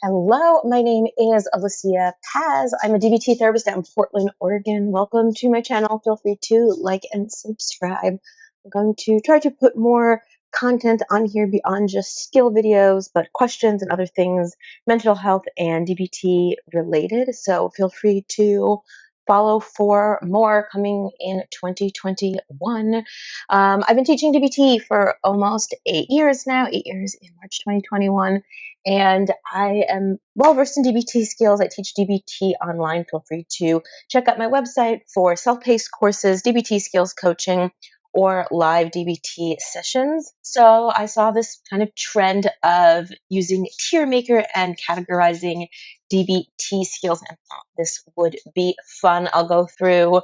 Hello, my name is Alicia Paz. I'm a DBT therapist out in Portland, Oregon. Welcome to my channel. Feel free to like and subscribe. I'm going to try to put more content on here beyond just skill videos, but questions and other things, mental health and DBT related. So feel free to follow for more coming in 2021. I've been teaching DBT for almost 8 years now, 8 years in March 2021. And I am well versed in DBT skills. I teach DBT online. Feel free to check out my website for self-paced courses, DBT skills coaching, or live DBT sessions. So I saw this kind of trend of using tier maker and categorizing DBT skills and thought this would be fun. I'll go through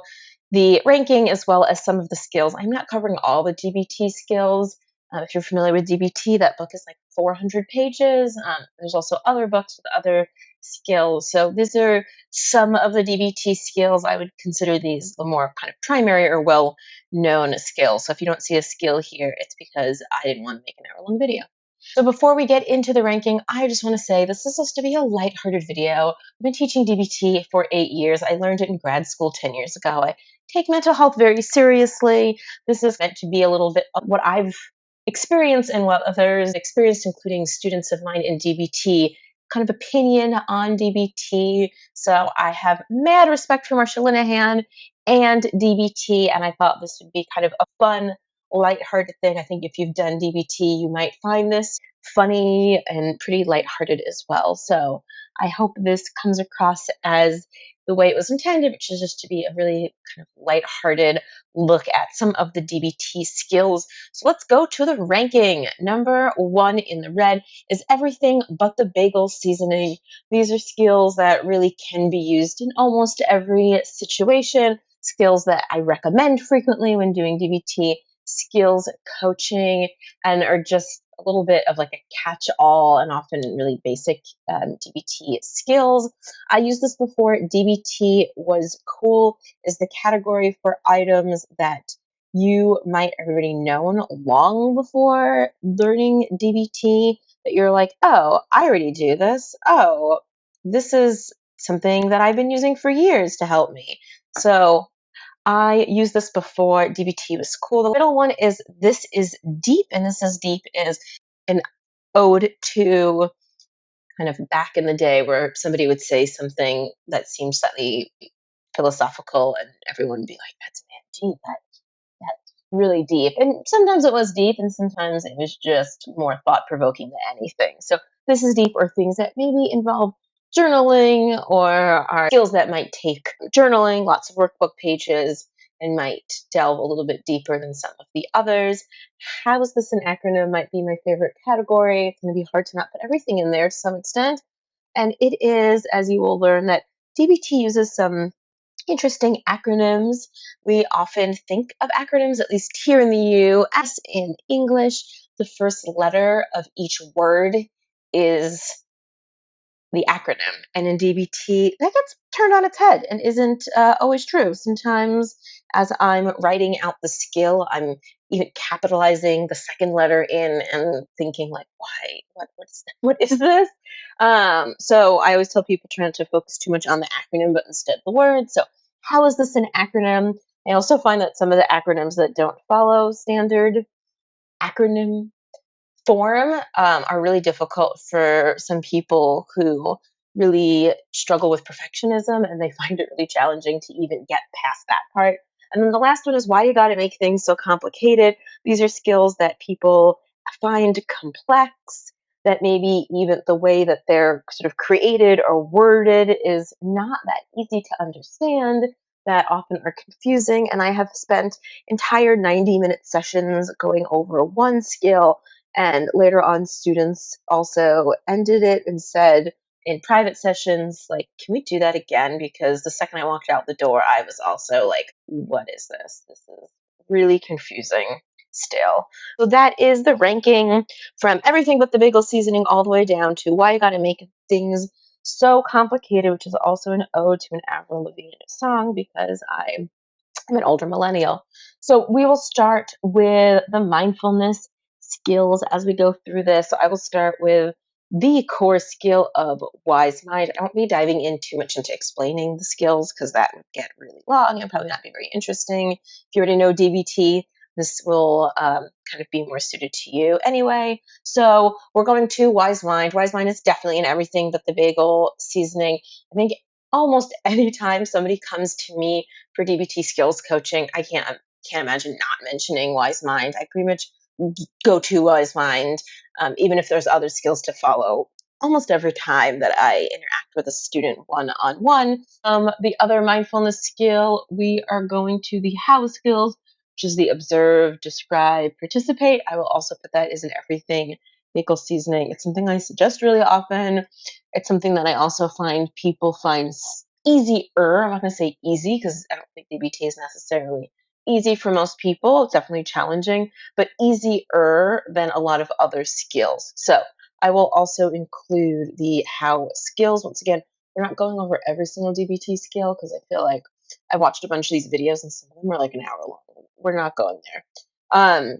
the ranking as well as some of the skills. I'm not covering all the DBT skills. If you're familiar with DBT, that book is like 400 pages. There's also other books with other skills. So these are some of the DBT skills. I would consider these the more kind of primary or well-known skills. So if you don't see a skill here, it's because I didn't want to make an hour-long video. So before we get into the ranking, I just want to say this is supposed to be a lighthearted video. I've been teaching DBT for 8 years. I learned it in grad school 10 years ago. I take mental health very seriously. This is meant to be a little bit of what I've experienced and what others experienced, including students of mine in DBT, kind of opinion on DBT. So I have mad respect for Marsha Linehan and DBT, and I thought this would be kind of a fun, lighthearted thing. I think if you've done DBT, you might find this funny and pretty lighthearted as well. So I hope this comes across as the way it was intended, which is just to be a really kind of lighthearted look at some of the DBT skills. So let's go to the ranking. Number 1 in the red is everything but the bagel seasoning. These are skills that really can be used in almost every situation, skills that I recommend frequently when doing DBT skills coaching, and are just a little bit of like a catch-all and often really basic DBT skills. I used this before. DBT was cool is the category for items that you might have already known long before learning DBT, that you're like, oh, I already do this. Oh, this is something that I've been using for years to help me. So I used this before. DBT was cool. The middle one is This is Deep, and This is Deep is an ode to kind of back in the day where somebody would say something that seemed slightly philosophical and everyone would be like, that's deep, that's really deep. And sometimes it was deep and sometimes it was just more thought-provoking than anything. So this is deep, or things that maybe involve journaling or are skills that might take journaling, lots of workbook pages, and might delve a little bit deeper than some of the others. How is this an acronym might be my favorite category. It's going to be hard to not put everything in there to some extent. And it is, as you will learn, that DBT uses some interesting acronyms. We often think of acronyms, at least here in the US. In English, the first letter of each word is the acronym. And in DBT, that gets turned on its head and isn't always true. Sometimes as I'm writing out the skill, I'm even capitalizing the second letter in and thinking like, why, what is this? So I always tell people try not to focus too much on the acronym, but instead the word. So how is this an acronym? I also find that some of the acronyms that don't follow standard acronym form are really difficult for some people who really struggle with perfectionism, and they find it really challenging to even get past that part. And then the last one is why you got to make things so complicated. These are skills that people find complex, that maybe even the way that they're sort of created or worded is not that easy to understand, that often are confusing. And I have spent entire 90-minute sessions going over one skill, and later on, students also ended it and said in private sessions, like, can we do that again? Because the second I walked out the door, I was also like, what is this? This is really confusing still. So that is the ranking from everything but the bagel seasoning all the way down to why you got to make things so complicated, which is also an ode to an Avril Lavigne song because I'm an older millennial. So we will start with the mindfulness skills as we go through this. So I will start with the core skill of wise mind. I won't be diving in too much into explaining the skills because that would get really long and probably not be very interesting. If you already know DBT, this will kind of be more suited to you anyway. So we're going to wise mind. Wise mind is definitely in everything but the bagel seasoning. I think almost any time somebody comes to me for DBT skills coaching, I can't imagine not mentioning wise mind. I pretty much go to wise mind, even if there's other skills to follow. Almost every time that I interact with a student one-on-one. The other mindfulness skill, we are going to the how skills, which is the observe, describe, participate. I will also put that as in everything bagel seasoning. It's something I suggest really often. It's something that I also find people find easier. I'm not going to say easy because I don't think DBT is necessarily easy for most people. It's definitely challenging, but easier than a lot of other skills. So I will also include the how skills. Once again, we're not going over every single DBT skill because I feel like I watched a bunch of these videos and some of them are like an hour long. We're not going there.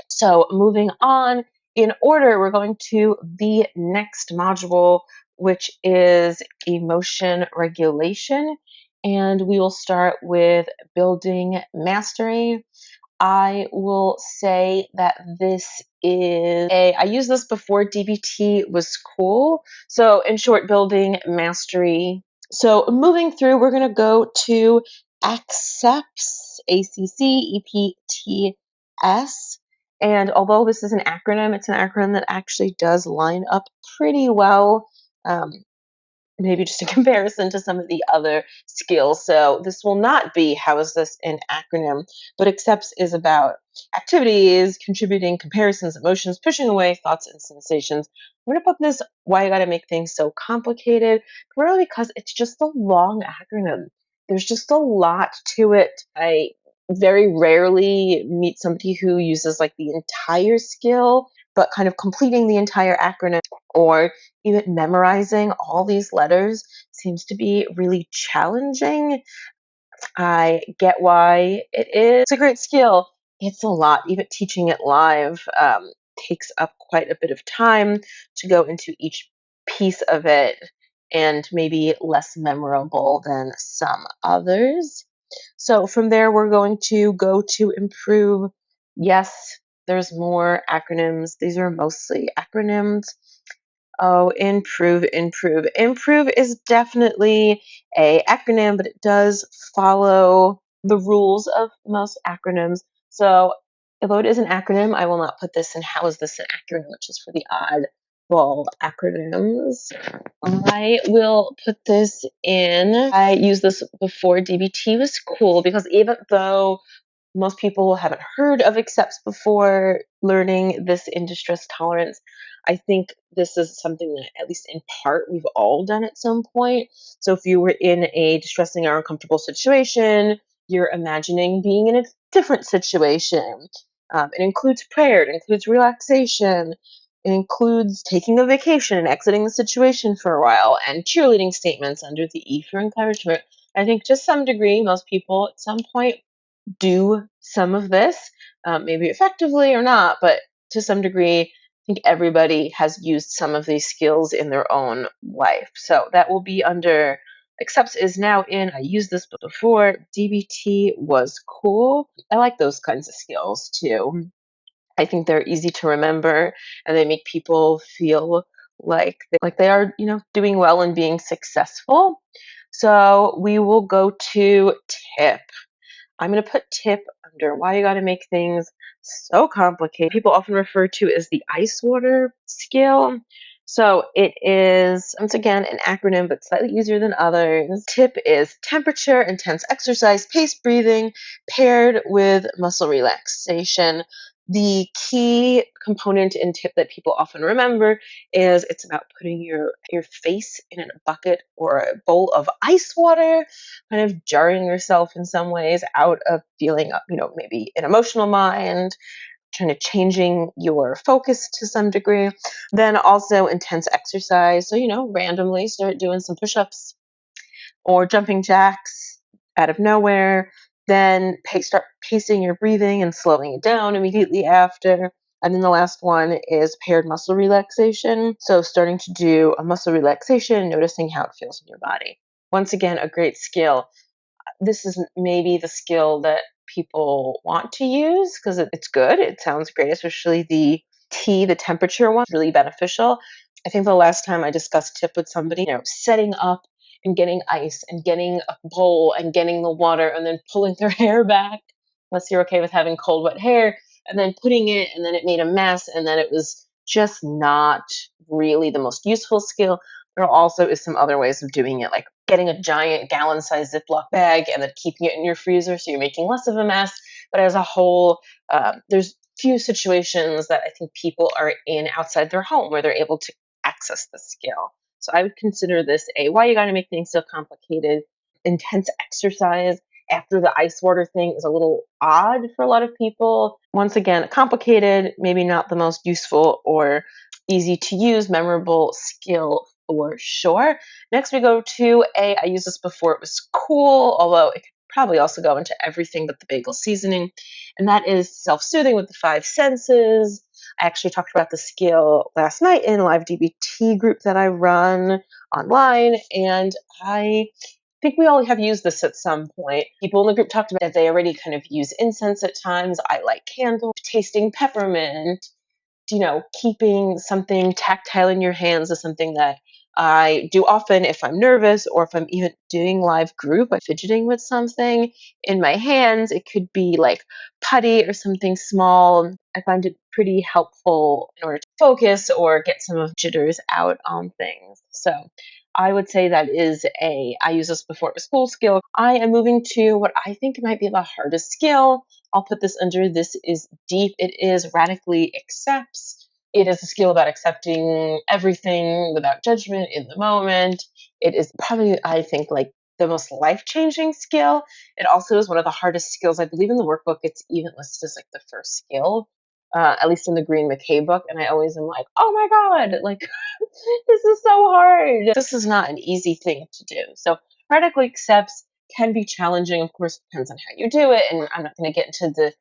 So moving on in order, we're going to the next module, which is emotion regulation. And we will start with building mastery. I will say that I used this before DBT was cool. So in short, building mastery. So moving through, we're going to go to ACCEPS, ACCEPTS. And although this is an acronym, it's an acronym that actually does line up pretty well. Maybe just in comparison to some of the other skills. So this will not be how is this an acronym, but accepts is about activities, contributing, comparisons, emotions, pushing away thoughts and sensations. I'm going to put this why you got to make things so complicated, really because it's just a long acronym. There's just a lot to it. I very rarely meet somebody who uses like the entire skill, but kind of completing the entire acronym or even memorizing all these letters seems to be really challenging. I get why it is. It's a great skill. It's a lot. Even teaching it live takes up quite a bit of time to go into each piece of it and maybe less memorable than some others. So from there, we're going to go to improve. Yes, there's more acronyms. These are mostly acronyms. Oh, improve, improve. Improve is definitely a acronym, but it does follow the rules of most acronyms. So although it is an acronym, I will not put this in how is this an acronym, which is for the oddball acronyms. I will put this in. I used this before DBT was cool because even though most people haven't heard of accepts before learning this in distress tolerance, I think this is something that, at least in part, we've all done at some point. So if you were in a distressing or uncomfortable situation, you're imagining being in a different situation. It includes prayer, it includes relaxation, it includes taking a vacation and exiting the situation for a while, and cheerleading statements under the E for encouragement. I think to some degree, most people at some point do some of this, maybe effectively or not, but to some degree, I think everybody has used some of these skills in their own life. So that will be under accepts is now in. I used this before. DBT was cool. I like those kinds of skills too. I think they're easy to remember and they make people feel like they are, doing well and being successful. So we will go to tip. I'm going to put tip under why you got to make things so complicated. People often refer to as the ice water skill. So it is, once again, an acronym, but slightly easier than others. TIP is temperature, intense exercise, paced breathing, paired with muscle relaxation. The key component in TIP that people often remember is it's about putting your face in a bucket or a bowl of ice water, kind of jarring yourself in some ways out of feeling, maybe an emotional mind, kind of changing your focus to some degree. Then also intense exercise. So, randomly start doing some push-ups or jumping jacks out of nowhere. Then start pacing your breathing and slowing it down immediately after. And then the last one is paired muscle relaxation. So starting to do a muscle relaxation, noticing how it feels in your body. Once again, a great skill. This is maybe the skill that people want to use because it's good. It sounds great, especially the the temperature one, really beneficial. I think the last time I discussed tip with somebody, setting up and getting ice and getting a bowl and getting the water and then pulling their hair back, unless you're okay with having cold, wet hair, and then putting it, and then it made a mess, and then it was just not really the most useful skill. There also is some other ways of doing it, like getting a giant gallon-sized Ziploc bag and then keeping it in your freezer so you're making less of a mess. But as a whole, there's few situations that I think people are in outside their home where they're able to access the skill. So I would consider this a why you got to make things so complicated, intense exercise after the ice water thing is a little odd for a lot of people. Once again, complicated, maybe not the most useful or easy to use, memorable skill for sure. Next, we go to I used this before, it was cool, although it could probably also go into everything but the bagel seasoning, and that is self soothing with the five senses. I actually talked about the skill last night in a live DBT group that I run online, and I think we all have used this at some point. People in the group talked about that they already kind of use incense at times. I like candles, tasting peppermint, keeping something tactile in your hands is something that I do often if I'm nervous or if I'm even doing live group, I'm fidgeting with something in my hands. It could be like putty or something small. I find it pretty helpful in order to focus or get some of jitters out on things. So I would say that is I use this before it was school skill. I am moving to what I think might be the hardest skill. I'll put this under this is deep. It is radically accepts. It is a skill about accepting everything without judgment in the moment. It is probably, I think, like the most life-changing skill. It also is one of the hardest skills. I believe in the workbook, it's even listed as like the first skill, at least in the Green McKay book. And I always am like, oh my God, like this is so hard. This is not an easy thing to do. So radically accepts can be challenging. Of course, depends on how you do it. And I'm not going to get into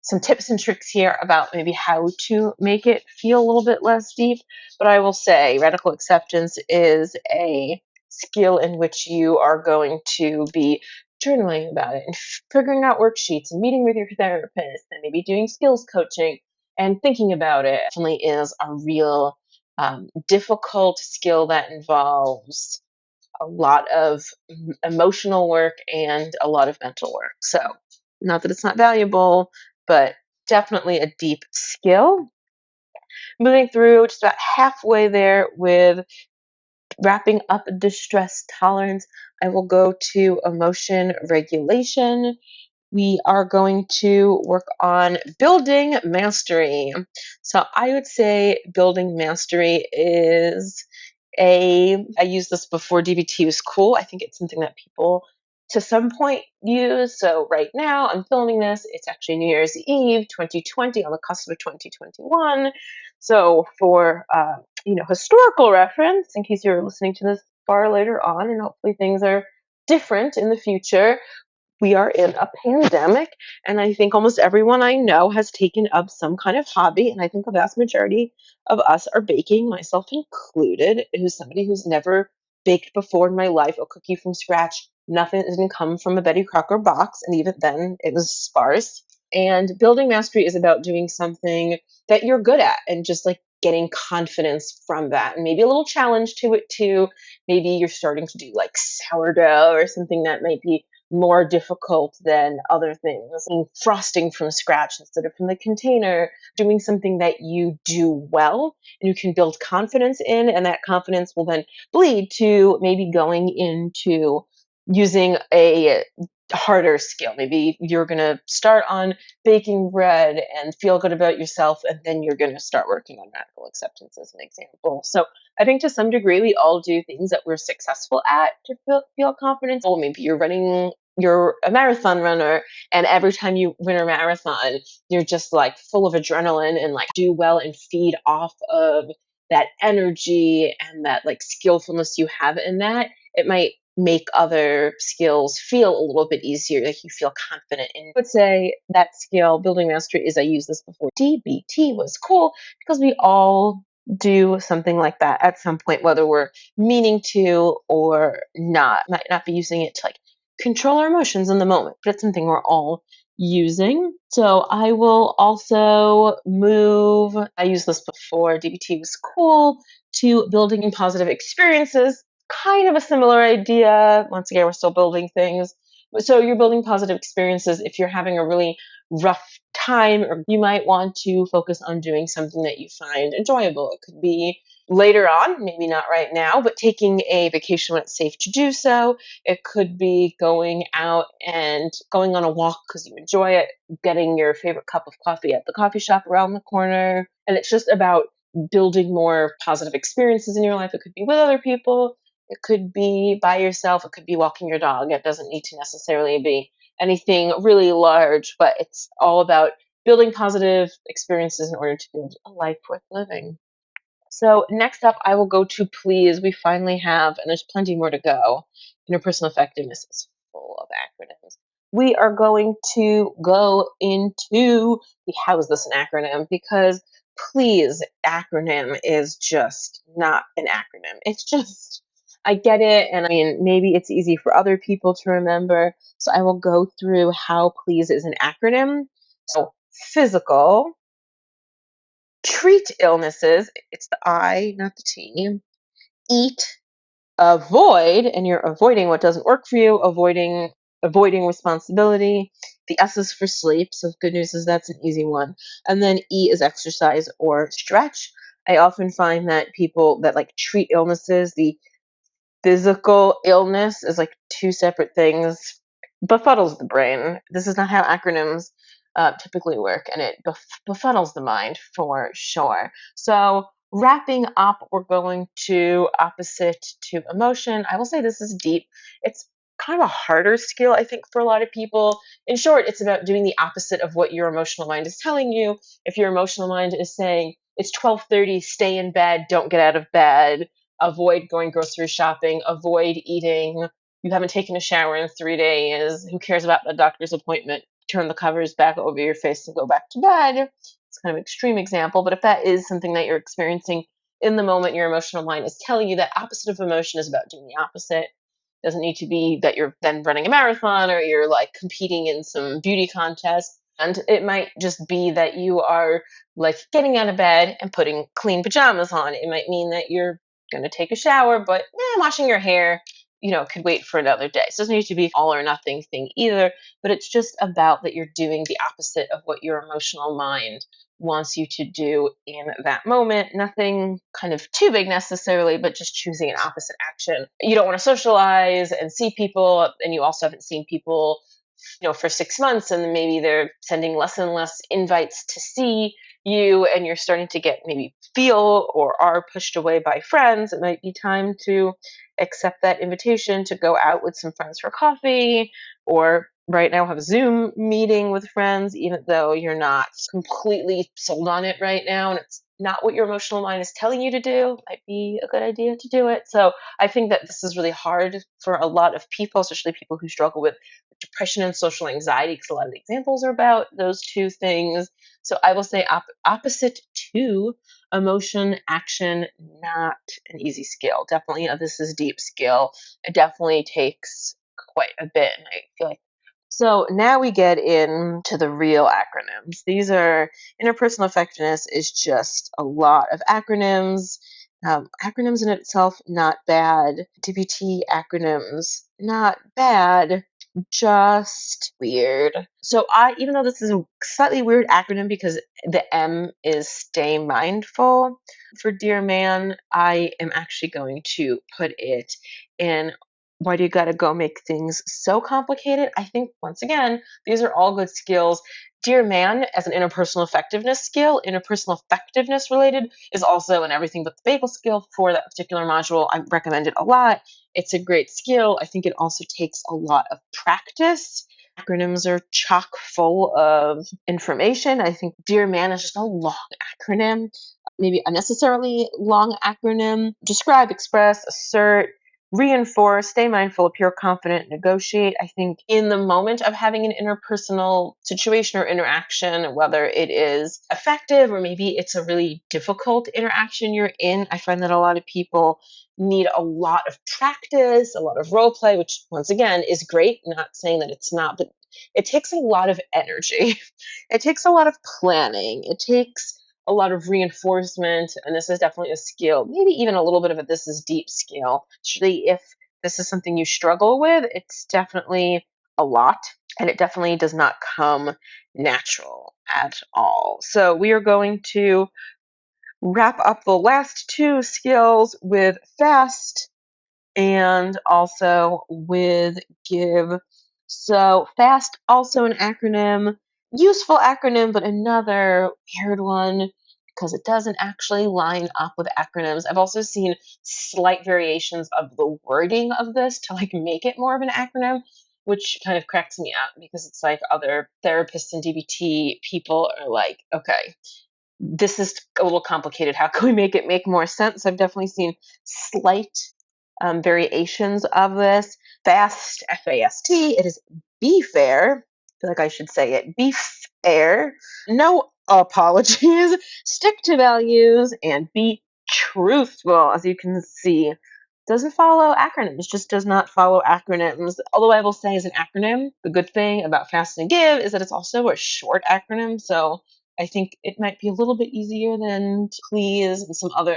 some tips and tricks here about maybe how to make it feel a little bit less deep. But I will say radical acceptance is a skill in which you are going to be journaling about it and figuring out worksheets and meeting with your therapist and maybe doing skills coaching and thinking about it. Definitely is a real difficult skill that involves a lot of emotional work and a lot of mental work. So, not that it's not valuable, but definitely a deep skill. Moving through just about halfway there with wrapping up distress tolerance, I will go to emotion regulation. We are going to work on building mastery. So I would say building mastery is I used this before DBT was cool. I think it's something that people to some point use. So right now I'm filming this. It's actually New Year's Eve 2020 on the cusp of 2021. So for historical reference, in case you're listening to this far later on, and hopefully things are different in the future, we are in a pandemic, and I think almost everyone I know has taken up some kind of hobby, and I think the vast majority of us are baking, myself included, who's somebody who's never baked before in my life, a cookie from scratch. Nothing didn't come from a Betty Crocker box, and even then it was sparse. And building mastery is about doing something that you're good at and just like getting confidence from that, and maybe a little challenge to it too. Maybe you're starting to do like sourdough or something that might be more difficult than other things. And frosting from scratch instead of from the container, doing something that you do well and you can build confidence in, and that confidence will then bleed to maybe going into using a harder skill. Maybe you're going to start on baking bread and feel good about yourself, and then you're going to start working on radical acceptance as an example. So I think to some degree we all do things that we're successful at to feel confident. Or maybe you're a marathon runner, and every time you win a marathon, you're just like full of adrenaline and like do well and feed off of that energy and that like skillfulness you have in that. It might make other skills feel a little bit easier, like you feel confident in. I would say that skill, building mastery, is, I used this before, DBT was cool because we all do something like that at some point, whether we're meaning to or not. Might not be using it to like control our emotions in the moment, but it's something we're all using. So I will also move, I used this before, DBT was cool, to building positive experiences. Kind of a similar idea. Once again, we're still building things. So you're building positive experiences if you're having a really rough time, or you might want to focus on doing something that you find enjoyable. It could be later on, maybe not right now, but taking a vacation when it's safe to do so. It could be going out and going on a walk because you enjoy it, getting your favorite cup of coffee at the coffee shop around the corner. And it's just about building more positive experiences in your life. It could be with other people. It could be by yourself. It could be walking your dog. It doesn't need to necessarily be anything really large, but it's all about building positive experiences in order to build a life worth living. So next up, I will go to please. We finally have, and there's plenty more to go. Interpersonal effectiveness is full of acronyms. We are going to go into the how is this an acronym, because please acronym is just not an acronym. It's just, I get it, and I mean, maybe it's easy for other people to remember. So I will go through how please is an acronym. So physical, treat illnesses, it's the I, not the T. Eat, avoid, and you're avoiding what doesn't work for you, avoiding responsibility. The S is for sleep, so good news is that's an easy one. And then E is exercise or stretch. I often find that people that like treat illnesses, the physical illness is like two separate things, befuddles the brain. This is not how acronyms typically work, and it befuddles the mind for sure. So wrapping up, we're going to opposite to emotion. I will say this is deep. It's kind of a harder skill, I think, for a lot of people. In short, it's about doing the opposite of what your emotional mind is telling you. If your emotional mind is saying it's 12:30, stay in bed, don't get out of bed, avoid going grocery shopping, avoid eating, you haven't taken a shower in 3 days, who cares about the doctor's appointment, turn the covers back over your face and go back to bed. It's kind of an extreme example, but if that is something that you're experiencing in the moment, your emotional mind is telling you that opposite of emotion is about doing the opposite. It doesn't need to be that you're then running a marathon or you're like competing in some beauty contest. And it might just be that you are like getting out of bed and putting clean pajamas on. It might mean that you're going to take a shower, but washing your hair, could wait for another day. So it doesn't need to be all or nothing thing either, but it's just about that you're doing the opposite of what your emotional mind wants you to do in that moment. Nothing kind of too big necessarily, but just choosing an opposite action. You don't want to socialize and see people, and you also haven't seen people, for 6 months, and then maybe they're sending less and less invites to see you, and you're starting to get maybe feel or are pushed away by friends. It might be time to accept that invitation to go out with some friends for coffee, or right now have a Zoom meeting with friends, even though you're not completely sold on it right now and it's not what your emotional mind is telling you to do. Might be a good idea to do it. So I think that this is really hard for a lot of people, especially people who struggle with depression and social anxiety, because a lot of the examples are about those two things. So I will say opposite to emotion, action, not an easy skill. Definitely, this is deep skill. It definitely takes quite a bit, and I feel like. So now we get into the real acronyms. These are interpersonal effectiveness is just a lot of acronyms. Acronyms in itself, not bad. DBT acronyms, not bad, just weird. So even though this is a slightly weird acronym because the M is stay mindful, for Dear Man, I am actually going to put it in why do you gotta go make things so complicated? I think, once again, these are all good skills. Dear Man, as an interpersonal effectiveness skill, interpersonal effectiveness related, is also an everything but the bagel skill for that particular module. I recommend it a lot. It's a great skill. I think it also takes a lot of practice. Acronyms are chock full of information. I think Dear Man is just a long acronym, maybe unnecessarily long acronym. Describe, express, assert, reinforce, stay mindful, appear confident, negotiate. I think in the moment of having an interpersonal situation or interaction, whether it is effective or maybe it's a really difficult interaction you're in, I find that a lot of people need a lot of practice, a lot of role play, which once again is great. Not saying that it's not, but it takes a lot of energy. It takes a lot of planning. It takes a lot of reinforcement, and this is definitely a skill, maybe even a little bit of a this is deep skill. Especially if this is something you struggle with, it's definitely a lot, and it definitely does not come natural at all. So we are going to wrap up the last two skills with fast and also with give. So FAST, also an acronym, useful acronym, but another weird one because it doesn't actually line up with acronyms. I've also seen slight variations of the wording of this to like make it more of an acronym, which kind of cracks me up because it's like other therapists and DBT people are like, okay, this is a little complicated. How can we make it make more sense? I've definitely seen slight variations of this. FAST, F-A-S-T, it is be fair. I feel like I should say it. Be fair. No apologies. Stick to values and be truthful. As you can see, doesn't follow acronyms, just does not follow acronyms. Although I will say as an acronym, the good thing about FAST and GIVE is that it's also a short acronym. So I think it might be a little bit easier than PLEASE and some other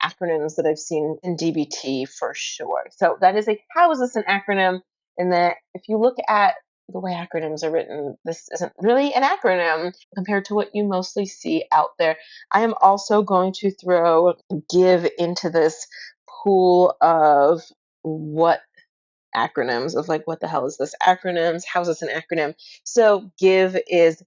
acronyms that I've seen in DBT for sure. So that is how is this an acronym? In that if you look at the way acronyms are written, this isn't really an acronym compared to what you mostly see out there. I am also going to throw GIVE into this pool of what acronyms of like what the hell is this acronyms? How is this an acronym? So GIVE is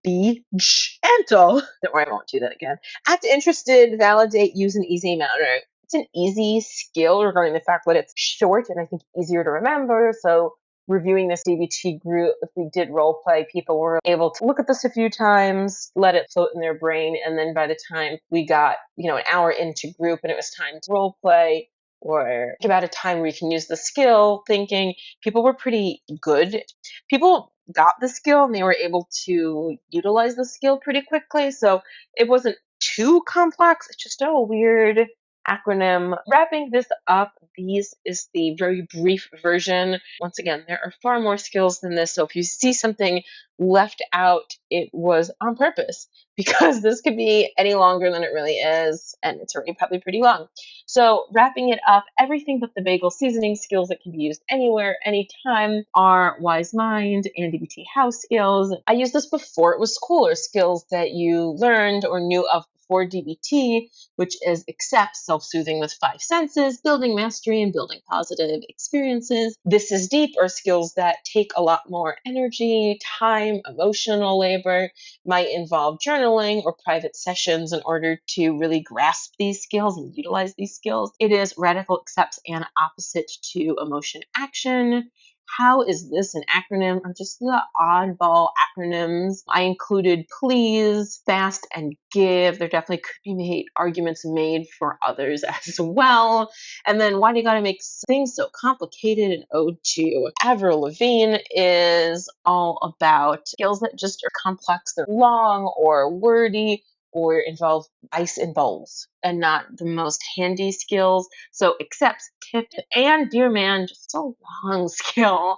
be gentle. Don't worry, I won't do that again. Act interested, validate, use an easy manner. It's an easy skill regarding the fact that it's short and I think easier to remember. So reviewing this DBT group, if we did role play, people were able to look at this a few times, let it float in their brain, and then by the time we got, an hour into group and it was time to role play or about a time where you can use the skill thinking, people were pretty good. People got the skill and they were able to utilize the skill pretty quickly. So it wasn't too complex. It's just a weird acronym. Wrapping this up, these is the very brief version. Once again, there are far more skills than this. So if you see something left out, it was on purpose because this could be any longer than it really is. And it's already probably pretty long. So wrapping it up, everything but the bagel seasoning skills that can be used anywhere, anytime are wise mind and DBT house skills. I used this before it was cooler, skills that you learned or knew of before DBT, which is accept, self-soothing with 5 senses, building mastery, and building positive experiences. This is deep are skills that take a lot more energy, time, emotional labor, might involve journaling or private sessions in order to really grasp these skills and utilize these skills. It is radical accepts and opposite to emotion action. How is this an acronym? Or just the oddball acronyms. I included please, fast, and give. There definitely could be arguments made for others as well. And then why do you gotta make things so complicated? And ode to Avril Lavigne is all about skills that just are complex. They're long or wordy or involve ice and bowls and not the most handy skills. So accepts, tipped, and dear man, just a long skill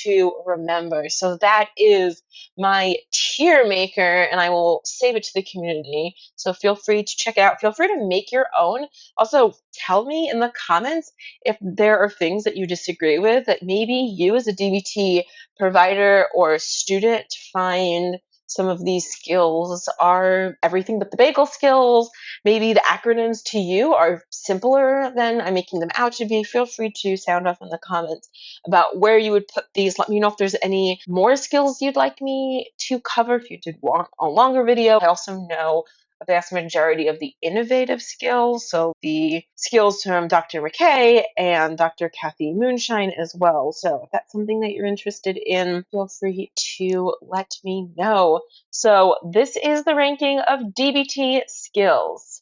to remember. So that is my tier maker, and I will save it to the community. So feel free to check it out. Feel free to make your own. Also, tell me in the comments if there are things that you disagree with that maybe you as a DBT provider or student find some of these skills are everything but the bagel skills. Maybe the acronyms to you are simpler than I'm making them out to be. Feel free to sound off in the comments about where you would put these. Let me know if there's any more skills you'd like me to cover if you did want a longer video. I also know a vast majority of the innovative skills, so the skills from Dr. McKay and Dr. Kathy Moonshine as well. So if that's something that you're interested in, feel free to let me know. So this is the ranking of DBT skills.